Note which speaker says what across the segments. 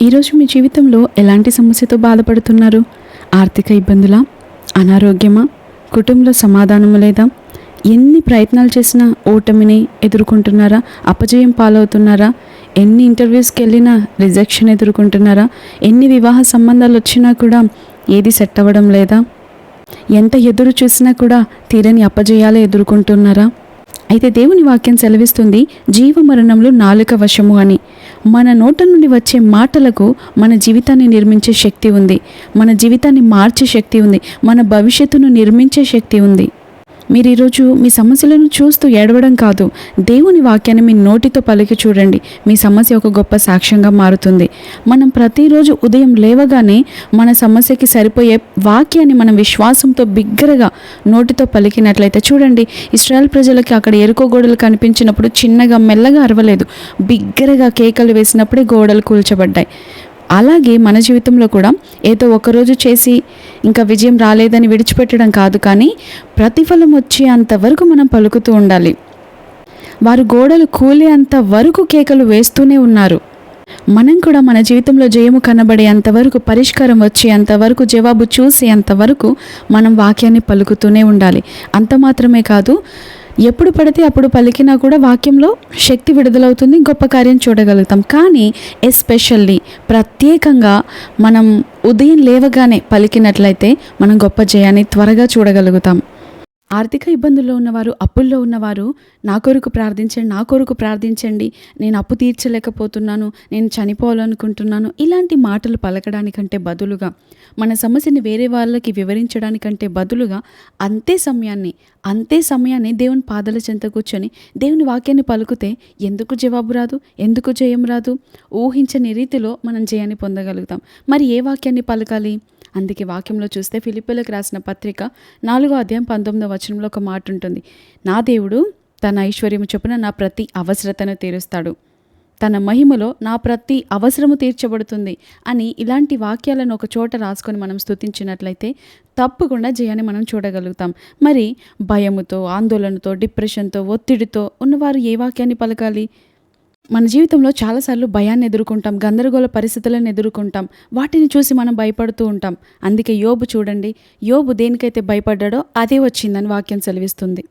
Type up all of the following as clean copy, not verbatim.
Speaker 1: ఈరోజు మీ జీవితంలో ఎలాంటి సమస్యతో బాధపడుతున్నారు? ఆర్థిక ఇబ్బందులా? అనారోగ్యమా? కుటుంబంలో సమాధానము లేదా? ఎన్ని ప్రయత్నాలు చేసినా ఓటమిని ఎదుర్కొంటున్నారా? అపజయం పాలవుతున్నారా? ఎన్ని ఇంటర్వ్యూస్కి వెళ్ళినా రిజెక్షన్ ఎదుర్కొంటున్నారా? ఎన్ని వివాహ సంబంధాలు వచ్చినా కూడా ఏది సెట్ అవ్వడం లేదా? ఎంత ఎదురు చూసినా కూడా తీరని అపజయాలే ఎదుర్కొంటున్నారా? అయితే దేవుని వాక్యం సెలవిస్తుంది, జీవమరణంలో నాలుక వశము అని. మన నోట నుండి వచ్చే మాటలకు మన జీవితాన్ని నిర్మించే శక్తి ఉంది, మన జీవితాన్ని మార్చే శక్తి ఉంది, మన భవిష్యత్తును నిర్మించే శక్తి ఉంది. మీరు ఈరోజు మీ సమస్యలను చూస్తూ ఏడవడం కాదు, దేవుని వాక్యాన్ని మీ నోటితో పలికి చూడండి. మీ సమస్య ఒక గొప్ప సాక్ష్యంగా మారుతుంది. మనం ప్రతిరోజు ఉదయం లేవగానే మన సమస్యకి సరిపోయే వాక్యాన్ని మనం విశ్వాసంతో బిగ్గరగా నోటితో పలికినట్లయితే, చూడండి, ఇశ్రాయేల్ ప్రజలకి అక్కడ ఎరుకో గోడలు కనిపించినప్పుడు చిన్నగా మెల్లగా అరవలేదు, బిగ్గరగా కేకలు వేసినప్పుడే గోడలు కూల్చబడ్డాయి. అలాగే మన జీవితంలో కూడా ఏదో ఒకరోజు చేసి ఇంకా విజయం రాలేదని విడిచిపెట్టడం కాదు, కానీ ప్రతిఫలం వచ్చేంత వరకు మనం పలుకుతూ ఉండాలి. వారు గోడలు కూలేంత వరకు కేకలు వేస్తూనే ఉన్నారు. మనం కూడా మన జీవితంలో జయము కనబడేంతవరకు, పరిష్కారం వచ్చేంతవరకు, జవాబు చూసేంతవరకు మనం వాక్యాన్ని పలుకుతూనే ఉండాలి. అంత మాత్రమే కాదు, ఎప్పుడు పడితే అప్పుడు పలికినా కూడా వాక్యంలో శక్తి విడుదలవుతుంది, గొప్ప కార్యం చూడగలుగుతాం. కానీ ఎస్పెషల్లీ ప్రత్యేకంగా మనం ఉదయం లేవగానే పలికినట్లయితే మనం గొప్ప జయాన్ని త్వరగా చూడగలుగుతాం. ఆర్థిక ఇబ్బందుల్లో ఉన్నవారు, అప్పుల్లో ఉన్నవారు, నా కొరకు ప్రార్థించండి, నేను అప్పు తీర్చలేకపోతున్నాను, నేను చనిపోవాలనుకుంటున్నాను, ఇలాంటి మాటలు పలకడానికంటే బదులుగా, మన సమస్యని వేరే వాళ్ళకి వివరించడానికంటే బదులుగా అంతే సమయాన్ని దేవుని పాదాల చెంత కూర్చొని దేవుని వాక్యాన్ని పలుకుతే ఎందుకు జవాబు రాదు, ఎందుకు జయం రాదు? ఊహించని రీతిలో మనం జయాన్ని పొందగలుగుతాం. మరి ఏ వాక్యాన్ని పలకాలి? అందుకే వాక్యంలో చూస్తే ఫిలిప్పీలకు రాసిన పత్రిక 4:19 ఒక మాట ఉంటుంది, నా దేవుడు తన ఐశ్వర్యము చొప్పున నా ప్రతి అవసరతను తీరుస్తాడు, తన మహిమలో నా ప్రతి అవసరము తీర్చబడుతుంది అని. ఇలాంటి వాక్యాలను ఒక చోట రాసుకొని మనం స్తుతించినట్లయితే తప్పకుండా జయాన్ని మనం చూడగలుగుతాం. మరి భయముతో, ఆందోళనతో, డిప్రెషన్తో, ఒత్తిడితో ఉన్నవారు ఏ వాక్యాన్ని పలకాలి? మన జీవితంలో చాలాసార్లు భయాన్ని ఎదుర్కొంటాం, గందరగోళ పరిస్థితులను ఎదుర్కొంటాం, వాటిని చూసి మనం భయపడుతూ ఉంటాం. అందుకే యోబు చూడండి, యోబు దేనికైతే భయపడ్డాడో అదే వచ్చిందని వాక్యం సెలవిస్తుంది.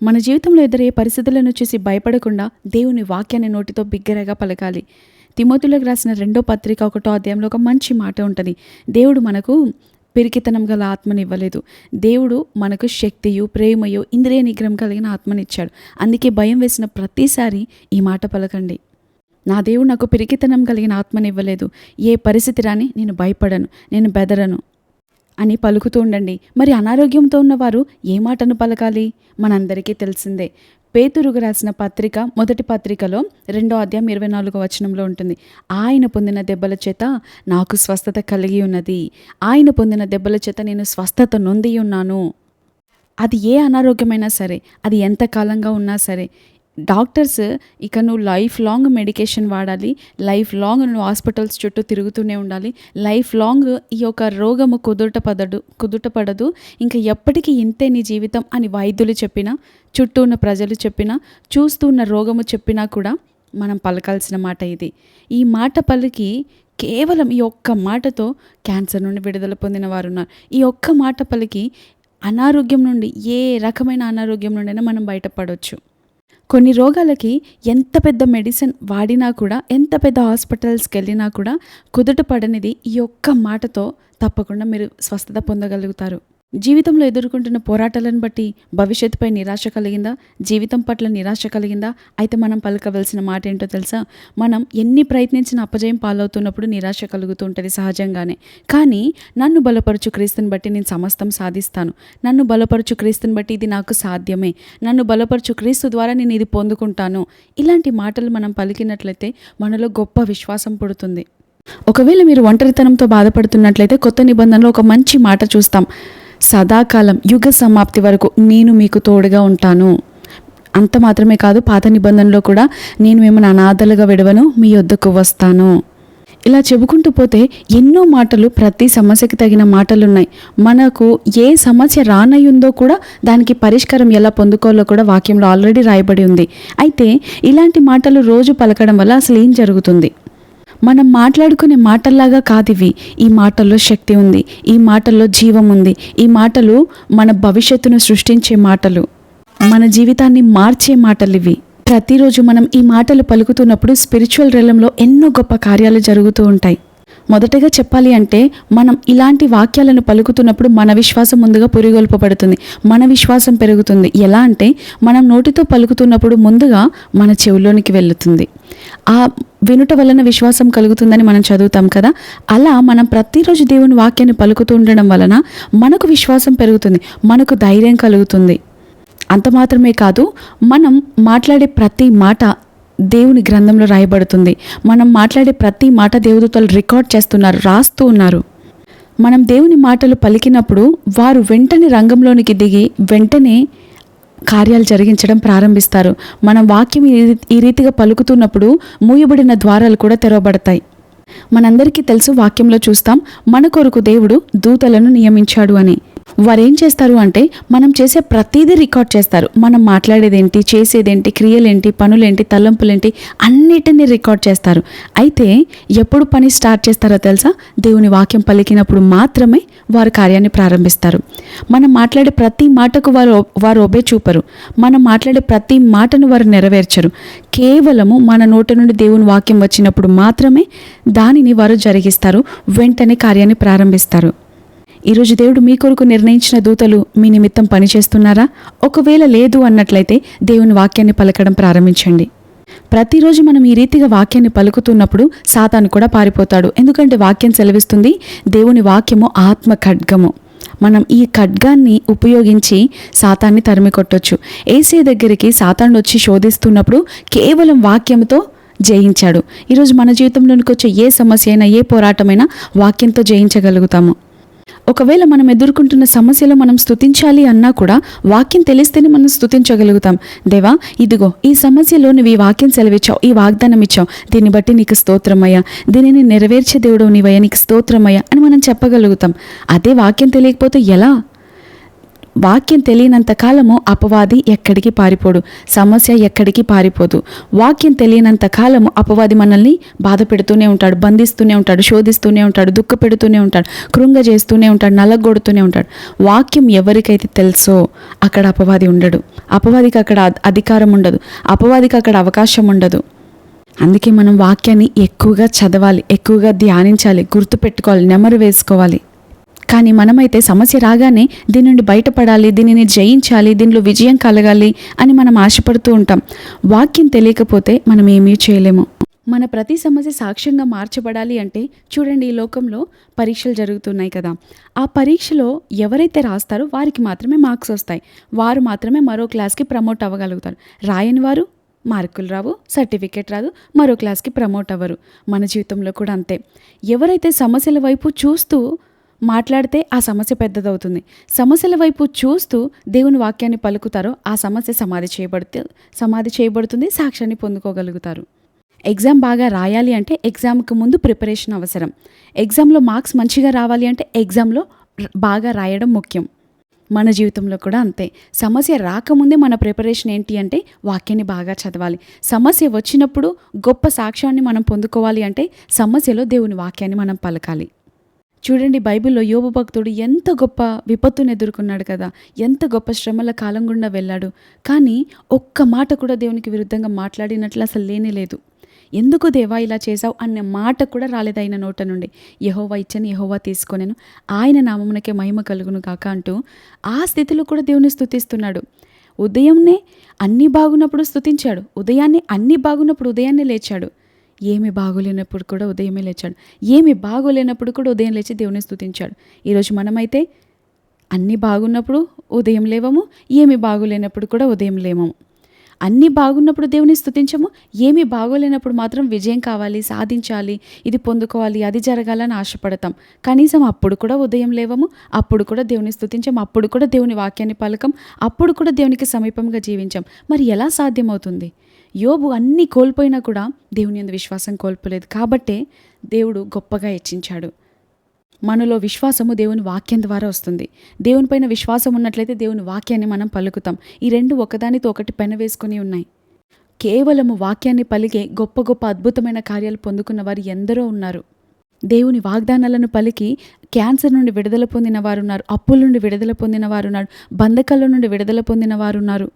Speaker 1: మన జీవితంలో ఎదురయ్యే పరిస్థితులను చూసి భయపడకుండా దేవుని వాక్యాన్ని నోటితో బిగ్గరగా పలకాలి. తిమోతిలకు రాసిన 2వ పత్రిక 1వ అధ్యాయంలో ఒక మంచి మాట ఉంటుంది, దేవుడు మనకు పిరికితనం గల ఆత్మనివ్వలేదు, దేవుడు మనకు శక్తియు, ప్రేమయు, ఇంద్రియ నిగ్రహం కలిగిన ఆత్మనిచ్చాడు. అందుకే భయం వేసిన ప్రతిసారి ఈ మాట పలకండి, నా దేవుడు నాకు పిరికితనం కలిగిన ఆత్మనివ్వలేదు, ఏ పరిస్థితి రాని నేను భయపడను, నేను బెదరను అని పలుకుతూ ఉండండి. మరి అనారోగ్యంతో ఉన్నవారు ఏ మాటను పలకాలి? మనందరికీ తెలిసిందే, పేతురుకు రాసిన పత్రిక, మొదటి పత్రికలో 2వ అధ్యాయం 24 ఉంటుంది, ఆయన పొందిన దెబ్బల చేత నాకు స్వస్థత కలిగి ఉన్నది, ఆయన పొందిన దెబ్బల చేత నేను స్వస్థత నొంది ఉన్నాను. అది ఏ అనారోగ్యమైనా సరే, అది ఎంత కాలంగా ఉన్నా సరే, డాక్టర్స్ ఇక నువ్వు లైఫ్ లాంగ్ మెడికేషన్ వాడాలి, లైఫ్ లాంగ్ నువ్వు హాస్పిటల్స్ చుట్టూ తిరుగుతూనే ఉండాలి, లైఫ్ లాంగ్ ఈ యొక్క రోగము కుదుటపడదు, ఇంకా ఎప్పటికీ ఇంతే నీ జీవితం అని వైద్యులు చెప్పినా, చుట్టూ ఉన్న ప్రజలు చెప్పినా, చూస్తూ ఉన్న రోగము చెప్పినా కూడా మనం పలకాల్సిన మాట ఇది. ఈ మాట పలికి కేవలం ఈ ఒక్క మాటతో క్యాన్సర్ నుండి విడుదల పొందిన వారు ఉన్నారు. ఈ ఒక్క మాట పలికి అనారోగ్యం నుండి, ఏ రకమైన అనారోగ్యం నుండైనా మనం బయటపడవచ్చు. కొన్ని రోగాలకి ఎంత పెద్ద మెడిసిన్ వాడినా కూడా, ఎంత పెద్ద హాస్పిటల్స్కి వెళ్ళినా కూడా కుదుట పడనిది ఈ ఒక్క మాటతో తప్పకుండా మీరు స్వస్థత పొందగలుగుతారు. జీవితంలో ఎదుర్కొంటున్న పోరాటాలను బట్టి భవిష్యత్తుపై నిరాశ కలిగిందా? జీవితం పట్ల నిరాశ కలిగిందా? అయితే మనం పలకవలసిన మాట ఏంటో తెలుసా? మనం ఎన్ని ప్రయత్నించినా అపజయం పాలవుతున్నప్పుడు నిరాశ కలుగుతూ ఉంటుంది సహజంగానే. కానీ నన్ను బలపరచు క్రీస్తుని బట్టి నేను సమస్తం సాధిస్తాను, నన్ను బలపరచు క్రీస్తుని బట్టి ఇది నాకు సాధ్యమే, నన్ను బలపరచు క్రీస్తు ద్వారా నేను ఇది పొందుకుంటాను, ఇలాంటి మాటలు మనం పలికినట్లయితే మనలో గొప్ప విశ్వాసం పుడుతుంది. ఒకవేళ మీరు ఒంటరితనంతో బాధపడుతున్నట్లయితే కొత్త నిబంధనలో ఒక మంచి మాట చూస్తాం, సదాకాలం, యుగ సమాప్తి వరకు నేను మీకు తోడుగా ఉంటాను. అంత మాత్రమే కాదు, పాత నిబంధనలో కూడా నేను మిమ్మల్ని అనాథలుగా విడవను, మీ యొద్దకు వస్తాను. ఇలా చెప్పుకుంటూ పోతే ఎన్నో మాటలు, ప్రతి సమస్యకి తగిన మాటలున్నాయి. మనకు ఏ సమస్య రానయ్యుందో కూడా దానికి పరిష్కారం ఎలా పొందుకోవాలో కూడా వాక్యంలో ఆల్రెడీ రాయబడి ఉంది. అయితే ఇలాంటి మాటలు రోజు పలకడం వల్ల అసలు ఏం జరుగుతుంది? మనం మాట్లాడుకునే మాటల్లాగా కాదివి. ఈ మాటల్లో శక్తి ఉంది, ఈ మాటల్లో జీవం ఉంది. ఈ మాటలు మన భవిష్యత్తును సృష్టించే మాటలు, మన జీవితాన్ని మార్చే మాటలు ఇవి. ప్రతిరోజు మనం ఈ మాటలు పలుకుతున్నప్పుడు స్పిరిచువల్ రెలంలో ఎన్నో గొప్ప కార్యాలు జరుగుతూ ఉంటాయి. మొదటగా చెప్పాలి అంటే మనం ఇలాంటి వాక్యాలను పలుకుతున్నప్పుడు మన విశ్వాసం ముందుగా పురిగొల్పబడుతుంది, మన విశ్వాసం పెరుగుతుంది. ఎలా అంటే మనం నోటితో పలుకుతున్నప్పుడు ముందుగా మన చెవులోనికి వెళుతుంది. ఆ వినుట వలన విశ్వాసం కలుగుతుందని మనం చదువుతాం కదా. అలా మనం ప్రతిరోజు దేవుని వాక్యాన్ని పలుకుతూ ఉండడం వలన మనకు విశ్వాసం పెరుగుతుంది, మనకు ధైర్యం కలుగుతుంది. అంత మాత్రమే కాదు, మనం మాట్లాడే ప్రతి మాట దేవుని గ్రంథంలో రాయబడుతుంది. మనం మాట్లాడే ప్రతి మాట దేవదూతలు రికార్డ్ చేస్తున్నారు, రాస్తూ ఉన్నారు. మనం దేవుని మాటలు పలికినప్పుడు వారు వెంటనే రంగంలోనికి దిగి వెంటనే కార్యాలు జరిగించడం ప్రారంభిస్తారు. మనం వాక్యం ఈ రీతిగా పలుకుతున్నప్పుడు మూయబడిన ద్వారాలు కూడా తెరవబడతాయి. మనందరికీ తెలుసు, వాక్యంలో చూస్తాం, మన కొరకు దేవుడు దూతలను నియమించాడు అని. వారేం చేస్తారు అంటే మనం చేసే ప్రతిదీ రికార్డ్ చేస్తారు. మనం మాట్లాడేదేంటి, చేసేదేంటి, క్రియలేంటి, పనులేంటి, తలంపులేంటి, అన్నిటినీ రికార్డ్ చేస్తారు. అయితే ఎప్పుడు పని స్టార్ట్ చేస్తారో తెలుసా? దేవుని వాక్యం పలికినప్పుడు మాత్రమే వారు కార్యాన్ని ప్రారంభిస్తారు. మనం మాట్లాడే ప్రతి మాటకు వారు ఒబే చూపరు. మనం మాట్లాడే ప్రతి మాటను వారు నెరవేర్చరు. కేవలము మన నోటి నుండి దేవుని వాక్యం వచ్చినప్పుడు మాత్రమే దానిని వారు జరిగిస్తారు, వెంటనే కార్యాన్ని ప్రారంభిస్తారు. ఈరోజు దేవుడు మీ కొరకు నిర్ణయించిన దూతలు మీ నిమిత్తం పనిచేస్తున్నారా? ఒకవేళ లేదు అన్నట్లయితే దేవుని వాక్యాన్ని పలకడం ప్రారంభించండి. ప్రతిరోజు మనం ఈ రీతిగా వాక్యాన్ని పలుకుతున్నప్పుడు సాతాను కూడా పారిపోతాడు. ఎందుకంటే వాక్యం సెలవిస్తుంది, దేవుని వాక్యము ఆత్మ ఖడ్గము. మనం ఈ ఖడ్గాన్ని ఉపయోగించి సాతాన్ని తరిమి కొట్టొచ్చు. యేసయ్య దగ్గరికి సాతాను వచ్చి శోధిస్తున్నప్పుడు కేవలం వాక్యంతో జయించాడు. ఈరోజు మన జీవితంలోనికి వచ్చే ఏ సమస్య అయినా, ఏ పోరాటమైనా వాక్యంతో జయించగలుగుతాము. ఒకవేళ మనం ఎదుర్కొంటున్న సమస్యలో మనం స్తుతించాలి అన్నా కూడా వాక్యం తెలిస్తేనే మనం స్తుతించగలుగుతాం. దేవా, ఇదిగో ఈ సమస్యలో నువ్వు ఈ వాక్యం సెలవిచ్చావు, ఈ వాగ్దానం ఇచ్చావు, దీన్ని బట్టి నీకు స్తోత్రమయ్యా, దీనిని నెరవేర్చే దేవుడు నీవయ్యా, నీకు స్తోత్రమయ్యా అని మనం చెప్పగలుగుతాం. అదే వాక్యం తెలియకపోతే ఎలా? వాక్యం తెలియనంత కాలము అపవాది ఎక్కడికి పారిపోడు, సమస్య ఎక్కడికి పారిపోదు. వాక్యం తెలియనంత కాలము అపవాది మనల్ని బాధ పెడుతూనే ఉంటాడు, బంధిస్తూనే ఉంటాడు, శోధిస్తూనే ఉంటాడు, దుఃఖ పెడుతూనే ఉంటాడు, కృంగజేస్తూనే ఉంటాడు, నలగొడుతూనే ఉంటాడు. వాక్యం ఎవరికైతే తెలుసో అక్కడ అపవాది ఉండడు, అపవాదికి అక్కడ అధికారం ఉండదు, అపవాదికి అక్కడ అవకాశం ఉండదు. అందుకే మనం వాక్యాన్ని ఎక్కువగా చదవాలి, ఎక్కువగా ధ్యానించాలి, గుర్తుపెట్టుకోవాలి, నెమరు వేసుకోవాలి. కానీ మనమైతే సమస్య రాగానే దీని నుండి బయటపడాలి, దీనిని జయించాలి, దీనిలో విజయం కలగాలి అని మనం ఆశపడుతూ ఉంటాం. వాక్యం తెలియకపోతే మనం ఏమీ చేయలేము. మన ప్రతి సమస్య సాక్ష్యంగా మార్చబడాలి అంటే చూడండి, ఈ లోకంలో పరీక్షలు జరుగుతున్నాయి కదా. ఆ పరీక్షలో ఎవరైతే రాస్తారో వారికి మాత్రమే మార్క్స్ వస్తాయి, వారు మాత్రమే మరో క్లాస్కి ప్రమోట్ అవ్వగలుగుతారు. రాయని వారు మార్కులు రావు, సర్టిఫికేట్ రాదు, మరో క్లాస్కి ప్రమోట్ అవ్వరు. మన జీవితంలో కూడా అంతే. ఎవరైతే సమస్యల వైపు చూస్తూ మాట్లాడితే ఆ సమస్య పెద్దదవుతుంది, సమస్యల వైపు చూస్తూ దేవుని వాక్యాన్ని పలుకుతారో ఆ సమస్య సమాధి చేయబడుతుంది, సాక్ష్యాన్ని పొందుకోగలుగుతారు. ఎగ్జామ్ బాగా రాయాలి అంటే ఎగ్జామ్కి ముందు ప్రిపరేషన్ అవసరం. ఎగ్జామ్లో మార్క్స్ మంచిగా రావాలి అంటే ఎగ్జామ్లో బాగా రాయడం ముఖ్యం. మన జీవితంలో కూడా అంతే. సమస్య రాకముందే మన ప్రిపరేషన్ ఏంటి అంటే వాక్యాన్ని బాగా చదవాలి. సమస్య వచ్చినప్పుడు గొప్ప సాక్ష్యాన్ని మనం పొందుకోవాలి అంటే సమస్యలో దేవుని వాక్యాన్ని మనం పలకాలి. చూడండి, బైబిల్లో యోబు భక్తుడు ఎంత గొప్ప విపత్తును ఎదుర్కొన్నాడు కదా, ఎంత గొప్ప శ్రమల కాలం గుండా వెళ్ళాడు. కానీ ఒక్క మాట కూడా దేవునికి విరుద్ధంగా మాట్లాడినట్లు అసలు లేనేలేదు. ఎందుకు దేవా ఇలా చేశావు అనే మాట కూడా రాలేదు ఆయన నోట నుండి. యెహోవా ఇచ్చని యెహోవా తీసుకొనెను, ఆయన నామమునకే మహిమ కలుగును కాక అంటూ ఆ స్థితిలో కూడా దేవుని స్తుతిస్తున్నాడు. ఉదయంనే అన్నీ బాగున్నప్పుడు స్తుతించాడు, ఉదయాన్నే అన్నీ బాగున్నప్పుడు ఉదయాన్నే లేచాడు. ఏమి బాగోలేనప్పుడు కూడా ఉదయమే లేచాడు, ఏమి బాగోలేనప్పుడు కూడా ఉదయం లేచి దేవుని స్తుతించాడు. ఈరోజు మనమైతే అన్నీ బాగున్నప్పుడు ఉదయం లేవము, ఏమి బాగోలేనప్పుడు కూడా ఉదయం లేవము. అన్నీ బాగున్నప్పుడు దేవుని స్తుతించము, ఏమీ బాగోలేనప్పుడు మాత్రం విజయం కావాలి, సాధించాలి, ఇది పొందుకోవాలి, అది జరగాలని ఆశపడతాం. కనీసం అప్పుడు కూడా ఉదయం లేవము, అప్పుడు కూడా దేవుని స్తుతించం, అప్పుడు కూడా దేవుని వాక్యాన్ని పలకం, అప్పుడు కూడా దేవునికి సమీపంగా జీవించాం. మరి ఎలా సాధ్యమవుతుంది? యోబు అన్నీ కోల్పోయినా కూడా దేవుని యందు విశ్వాసం కోల్పోలేదు, కాబట్టే దేవుడు గొప్పగా హెచ్చించాడు. మనలో విశ్వాసము దేవుని వాక్యం ద్వారా వస్తుంది. దేవునిపైన విశ్వాసం ఉన్నట్లయితే దేవుని వాక్యాన్ని మనం పలుకుతాం. ఈ రెండు ఒకదానితో ఒకటి పెనవేసుకుని ఉన్నాయి. కేవలము వాక్యాన్ని పలికే గొప్ప గొప్ప అద్భుతమైన కార్యాలు పొందుకున్న వారు ఎందరో ఉన్నారు. దేవుని వాగ్దానాలను పలికి క్యాన్సర్ నుండి విడుదల పొందిన వారున్నారు, అప్పుల నుండి విడుదల పొందిన వారున్నారు, బంధకాల నుండి విడుదల పొందిన వారున్నారు.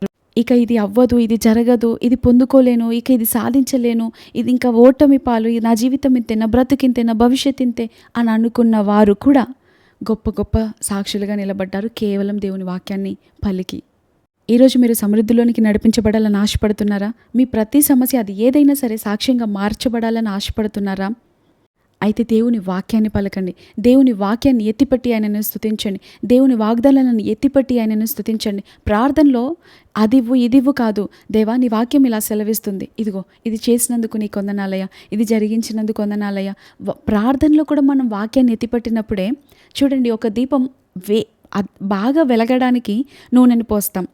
Speaker 1: ఇక ఇది అవ్వదు, ఇది జరగదు, ఇది పొందుకోలేను, ఇక ఇది సాధించలేను, ఇది ఇంకా ఓటమి పాలు, నా జీవితం ఇంతే, నా బ్రతుకింతే, నా భవిష్యత్ ఇంతే అని అనుకున్న వారు కూడా గొప్ప గొప్ప సాక్షులుగా నిలబడ్డారు కేవలం దేవుని వాక్యాన్ని పలికి. ఈరోజు మీరు సమృద్ధిలోనికి నడిపించబడాలని ఆశపడుతున్నారా? మీ ప్రతి సమస్య అది ఏదైనా సరే సాక్ష్యంగా మార్చబడాలని ఆశపడుతున్నారా? అయితే దేవుని వాక్యాన్ని పలకండి. దేవుని వాక్యాన్ని ఎత్తిపట్టి ఆయనను స్తుతించండి. దేవుని వాగ్దానాలను ఎత్తిపట్టి ఆయనను స్తుతించండి. ప్రార్థనలో అదివ్వు ఇదివ్వు కాదు, దేవా నీ వాక్యం ఇలా సెలవిస్తుంది, ఇదిగో ఇది చేసినందుకు నీ కొందనాలయ్యా, ఇది జరిగించినందుకు కొందనాలయ్యా. ప్రార్థనలో కూడా మనం వాక్యాన్ని ఎత్తిపట్టినప్పుడే చూడండి, ఒక దీపం బాగా వెలగడానికి నూనెని పోస్తాం.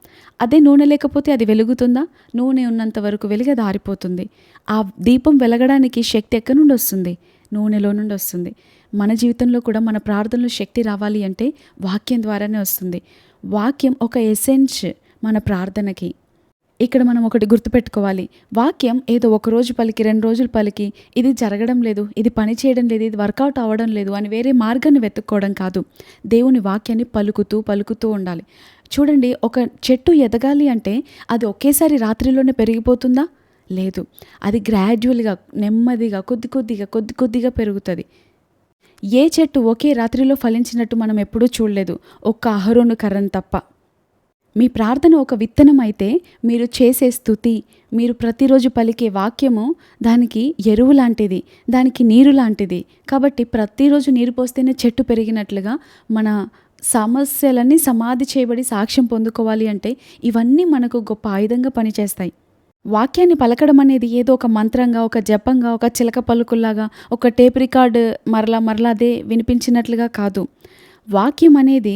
Speaker 1: అదే నూనె లేకపోతే అది వెలుగుతుందా? నూనె ఉన్నంత వరకు వెలిగి అది ఆరిపోతుంది. ఆ దీపం వెలగడానికి శక్తి ఎక్కడి నుండి వస్తుంది? నూనెలో నుండి వస్తుంది. మన జీవితంలో కూడా మన ప్రార్థనలో శక్తి రావాలి అంటే వాక్యం ద్వారానే వస్తుంది. వాక్యం ఒక ఎసెన్స్ మన ప్రార్థనకి. ఇక్కడ మనం ఒకటి గుర్తుపెట్టుకోవాలి, వాక్యం ఏదో ఒక రోజు పలికి 2 రోజులు పలికి ఇది జరగడం లేదు, ఇది పని చేయడం లేదు, ఇది వర్కౌట్ అవ్వడం లేదు అని వేరే మార్గాన్ని వెతుక్కోవడం కాదు. దేవుని వాక్యాన్ని పలుకుతూ ఉండాలి. చూడండి, ఒక చెట్టు ఎదగాలి అంటే అది ఒకేసారి రాత్రిలోనే పెరిగిపోతుందా? లేదు. అది గ్రాడ్యువల్గా, నెమ్మదిగా, కొద్ది కొద్దిగా పెరుగుతుంది. ఏ చెట్టు ఒకే రాత్రిలో ఫలించినట్టు మనం ఎప్పుడూ చూడలేదు, ఒక్క అహరోను కర్రను తప్ప. మీ ప్రార్థన ఒక విత్తనం అయితే మీరు చేసే స్తుతి, మీరు ప్రతిరోజు పలికే వాక్యము దానికి ఎరువు లాంటిది, దానికి నీరు లాంటిది. కాబట్టి ప్రతిరోజు నీరు పోస్తేనే చెట్టు పెరిగినట్లుగా మన సమస్యలన్నీ సమాధి చేయబడి సాక్ష్యం పొందుకోవాలి అంటే ఇవన్నీ మనకు గొప్ప ఆయుధంగా పనిచేస్తాయి. వాక్యాన్ని పలకడం అనేది ఏదో ఒక మంత్రంగా, ఒక జపంగా, ఒక చిలక పలుకుల్లాగా, ఒక టేప్ రికార్డ్ మరలా అదే వినిపించినట్లుగా కాదు. వాక్యం అనేది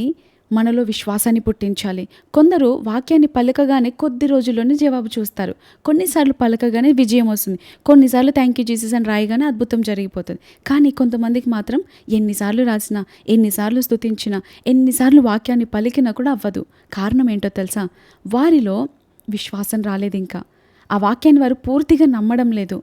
Speaker 1: మనలో విశ్వాసాన్ని పుట్టించాలి. కొందరు వాక్యాన్ని పలకగానే కొద్ది రోజుల్లోనే జవాబు చూస్తారు. కొన్నిసార్లు పలకగానే విజయం వస్తుంది. కొన్నిసార్లు థ్యాంక్ యూ జీసస్ అని రాయగానే అద్భుతం జరిగిపోతుంది. కానీ కొంతమందికి మాత్రం ఎన్నిసార్లు రాసినా, ఎన్నిసార్లు స్తుతించినా, ఎన్నిసార్లు వాక్యాన్ని పలికినా కూడా అవ్వదు. కారణం ఏంటో తెలుసా? వారిలో విశ్వాసం రాలేదు. ఇంకా ఆ వాక్యాన్ని వారు పూర్తిగా నమ్మడం లేదు.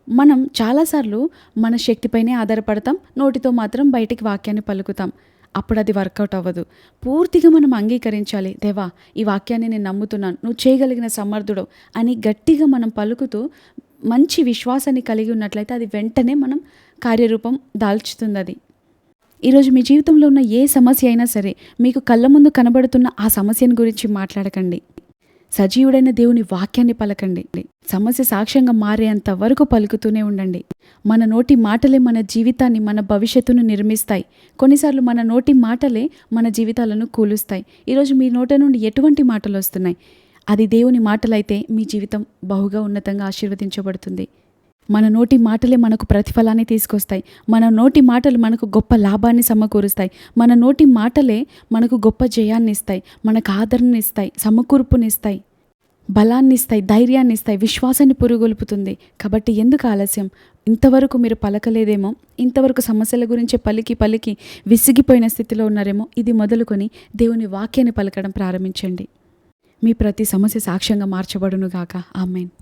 Speaker 1: మనం చాలాసార్లు మన శక్తిపైనే ఆధారపడతాం, నోటితో మాత్రం బయటికి వాక్యాన్ని పలుకుతాం. అప్పుడు అది వర్కౌట్ అవ్వదు. పూర్తిగా మనం అంగీకరించాలి, దేవా ఈ వాక్యాన్ని నేను నమ్ముతున్నాను, నువ్వు చేయగలిగిన సమర్థుడు అని గట్టిగా మనం పలుకుతూ మంచి విశ్వాసాన్ని కలిగి ఉన్నట్లయితే అది వెంటనే మనం కార్యరూపం దాల్చుతుంది. అది ఈరోజు మీ జీవితంలో ఉన్న ఏ సమస్య అయినా సరే, మీకు కళ్ళ ముందు కనబడుతున్న ఆ సమస్యను గురించి మాట్లాడకండి. సజీవుడైన దేవుని వాక్యాన్ని పలకండి. సమస్య సాక్ష్యంగా మారేంత వరకు పలుకుతూనే ఉండండి. మన నోటి మాటలే మన జీవితాన్ని, మన భవిష్యత్తును నిర్మిస్తాయి. కొన్నిసార్లు మన నోటి మాటలే మన జీవితాలను కూలుస్తాయి. ఈరోజు మీ నోట నుండి ఎటువంటి మాటలు వస్తున్నాయి? అది దేవుని మాటలైతే మీ జీవితం బహుగా ఉన్నతంగా ఆశీర్వదించబడుతుంది. మన నోటి మాటలే మనకు ప్రతిఫలాన్ని తీసుకొస్తాయి. మన నోటి మాటలు మనకు గొప్ప లాభాన్ని సమకూరుస్తాయి. మన నోటి మాటలే మనకు గొప్ప జయాన్ని ఇస్తాయి, మనకు ఆదరణనిస్తాయి, సమకూర్పునిస్తాయి, బలాన్నిస్తాయి, ధైర్యాన్నిస్తాయి, విశ్వాసాన్ని పురుగొల్పుతుంది. కాబట్టి ఎందుకు ఆలస్యం? ఇంతవరకు మీరు పలకలేదేమో, ఇంతవరకు సమస్యల గురించి పలికి విసిగిపోయిన స్థితిలో ఉన్నారేమో. ఇది మొదలుకొని దేవుని వాక్యాన్ని పలకడం ప్రారంభించండి. మీ ప్రతి సమస్య సాక్ష్యంగా మార్చబడునుగాక. ఆమేన్.